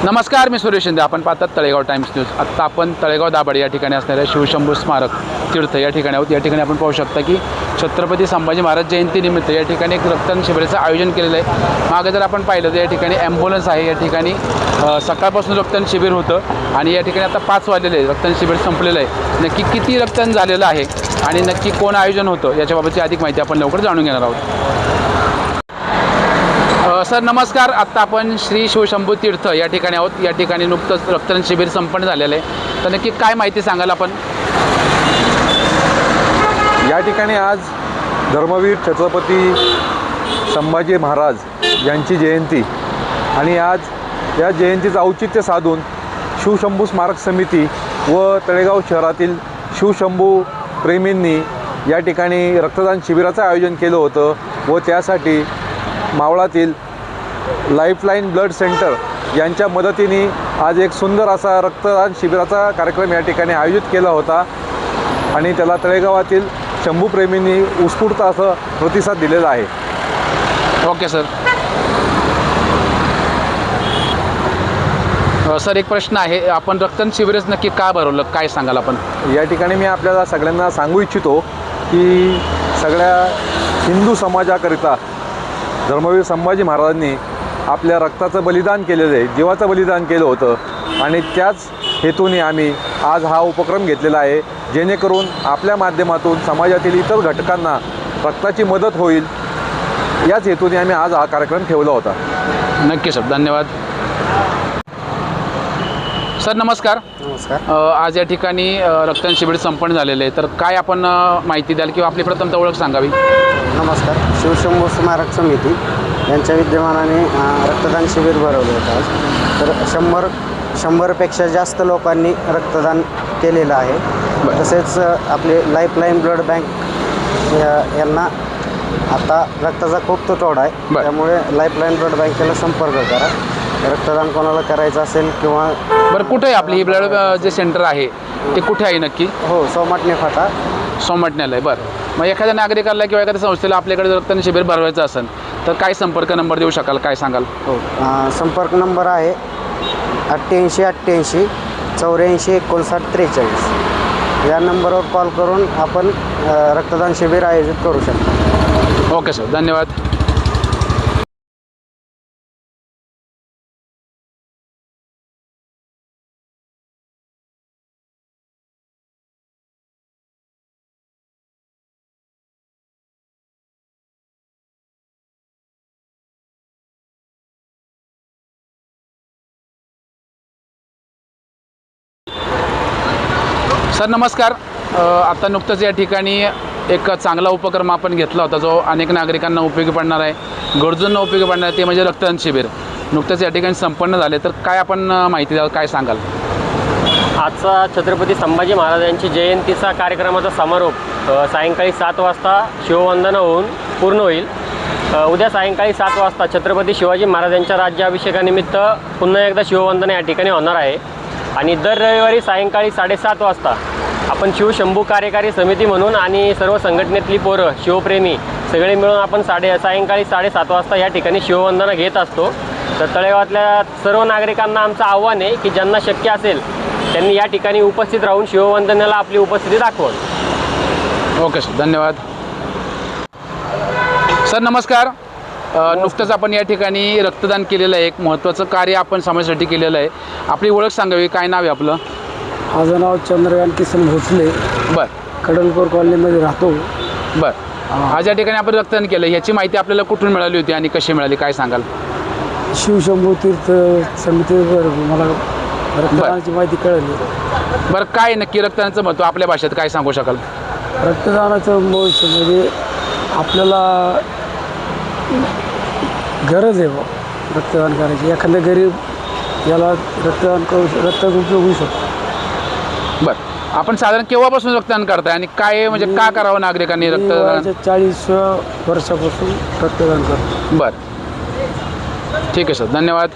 नमस्कार, मी सुरेश शिंदे. आपण पाहतात तळेगाव टाइम्स न्यूज. आत्ता आपण तळेगाव दाभाडे या ठिकाणी असणाऱ्या शिवशंभू स्मारक तीर्थ या ठिकाणी आहोत. या ठिकाणी आपण पाहू शकता की छत्रपती संभाजी महाराज जयंतीनिमित्त या ठिकाणी एक रक्तदान शिबिराचं आयोजन केलेलं आहे. मागे जर आपण पाहिलं तर या ठिकाणी ॲम्ब्युलन्स आहे. या ठिकाणी सकाळपासून रक्तदान शिबिर होतं आणि या ठिकाणी आता 5 वाजलेले आहे. रक्तदान शिबिर संपलेलं आहे. नक्की किती रक्तदान झालेलं आहे आणि नक्की कोण आयोजन होतं याच्याबाबतची अधिक माहिती आपण लवकर जाणून घेणार आहोत. सर नमस्कार. आत्ता आपण श्री शिवशंभू तीर्थ या ठिकाणी आहोत. या ठिकाणी नुकतंच रक्तदान शिबिर संपन्न झालेलं आहे. तर नक्की काय माहिती सांगाल आपण? या ठिकाणी आज धर्मवीर छत्रपती संभाजी महाराज यांची जयंती आणि आज या जयंतीचं औचित्य साधून शिवशंभू स्मारक समिती व तळेगाव शहरातील शिवशंभू प्रेमींनी या ठिकाणी रक्तदान शिबिराचं आयोजन केलं होतं व त्यासाठी मावळातील लाईफलाईन ब्लड सेंटर यांच्या मदतीने आज एक सुंदर असा रक्तदान शिबिराचा कार्यक्रम या ठिकाणी आयोजित केला होता आणि त्याला तळेगावातील शंभूप्रेमींनी उत्स्फूर्त असं प्रतिसाद दिलेला आहे. Okay sir. सर एक प्रश्न आहे, आपण रक्तदान शिबिरच नक्की का भरवलं, काय सांगाल आपण? या ठिकाणी मी आपल्याला सगळ्यांना सांगू इच्छितो की सगळ्या हिंदू समाजाकरिता धर्मवीर संभाजी महाराजांनी आपल्या रक्ताचं बलिदान केलेलं आहे, जीवाचं बलिदान केलं होतं आणि त्याच हेतूने आम्ही आज हा उपक्रम घेतलेला आहे, जेणेकरून आपल्या माध्यमातून समाजातील इतर घटकांना रक्ताची मदत होईल. याच हेतूने आम्ही आज हा कार्यक्रम ठेवला होता. नक्की सर, धन्यवाद. सर नमस्कार. नमस्कार. आज या ठिकाणी रक्तदान शिबिर संपन्न झालेलं आहे, तर काय आपण माहिती द्याल किंवा आपली प्रथमतः ओळख सांगावी? नमस्कार. शिवशंभू स्मारक समिती यांच्या विद्यमानाने रक्तदान शिबिर भरवलं होतं आज. तर 100पेक्षा जास्त लोकांनी रक्तदान केलेलं आहे. तसेच आपले लाईफलाईन ब्लड बँक यांना आता रक्ताचा खूप तुटवडा आहे, त्यामुळे लाईफलाईन ब्लड बँकेला संपर्क करा. रक्तदान कोणाला करायचं असेल किंवा बरं, कुठे आहे आपली ही ब्लड जे सेंटर आहे ते कुठे आहे नक्की? हो, सोमाटणे फाटा, सोमाटण्याला आहे. बरं, मग एखाद्या नागरिकाला किंवा एखाद्या संस्थेला आपल्याकडे जर रक्तदान शिबिर भरवायचं असेल तर काय संपर्क नंबर देऊ शकाल, काय सांगाल? हो, संपर्क नंबर आहे 88 88 84 59 43. या नंबरवर कॉल करून आपण रक्तदान शिबिर आयोजित करू शकतो. ओके सर, धन्यवाद. सर नमस्कार. आता नुकतंच या ठिकाणी एक चांगला उपक्रम आपण घेतला होता, जो अनेक नागरिकांना उपयोगी पडणार आहे, गरजूंना उपयोगी पडणार आहे, ते म्हणजे रक्तदान शिबिर नुकतंच या ठिकाणी संपन्न झाले. तर काय आपण माहिती द्याल, काय सांगाल? आजचा छत्रपती संभाजी महाराजांची जयंतीचा कार्यक्रमाचा समारोप सायंकाळी 7 वाजता शिववंदना होऊन पूर्ण होईल. उद्या सायंकाळी 7 वाजता छत्रपती शिवाजी महाराजांच्या राज्याभिषेकानिमित्त पुन्हा एकदा शिववंदना या ठिकाणी होणार आहे आणि दर रविवारी सायंकाळी 7:30 वाजता आपण शिवशंभू कार्यकारी समिती म्हणून आणि सर्व संघटनेतली पोरं शिवप्रेमी सगळे मिळून आपण सायंकाळी 7:30 वाजता या ठिकाणी शिववंदना घेत असतो. तर तळेगावातल्या सर्व नागरिकांना आमचं आव्हान आहे की ज्यांना शक्य असेल त्यांनी या ठिकाणी उपस्थित राहून शिववंदनेला आपली उपस्थिती दाखवावी. ओके सर, धन्यवाद. सर नमस्कार. नुकतंच आपण या ठिकाणी रक्तदान केलेलं आहे, एक महत्त्वाचं कार्य आपण समाजासाठी केलेलं आहे. आपली ओळख सांगावी, काय नाव आहे आपलं? माझं नाव चंद्रकांत किसन भोसले. बरं. कडलपूर कॉलनीमध्ये राहतो. बरं. आज या ठिकाणी आपण रक्तदान केलं, ह्याची माहिती आपल्याला कुठून मिळाली होती आणि कशी मिळाली, काय सांगाल? शिवशंभू तीर्थ समितीवर मला रक्तदानाची माहिती कळली. बरं, काय नक्की रक्तदानाचं महत्त्व आपल्या भाषेत काय सांगू शकाल? रक्तदानाचं महत्त्व म्हणजे आपल्याला गरज आहे रक्तदान करायची. एखाद्या गरीब याला रक्ताचा उपयोग होऊ शकतो. बरं, आपण साधारण केव्हापासून रक्तदान करताय आणि काय म्हणजे का करावं नागरिकांनी रक्तदान? 40 वर्षापासून रक्तदान करतो. बरं, ठीक आहे सर, धन्यवाद.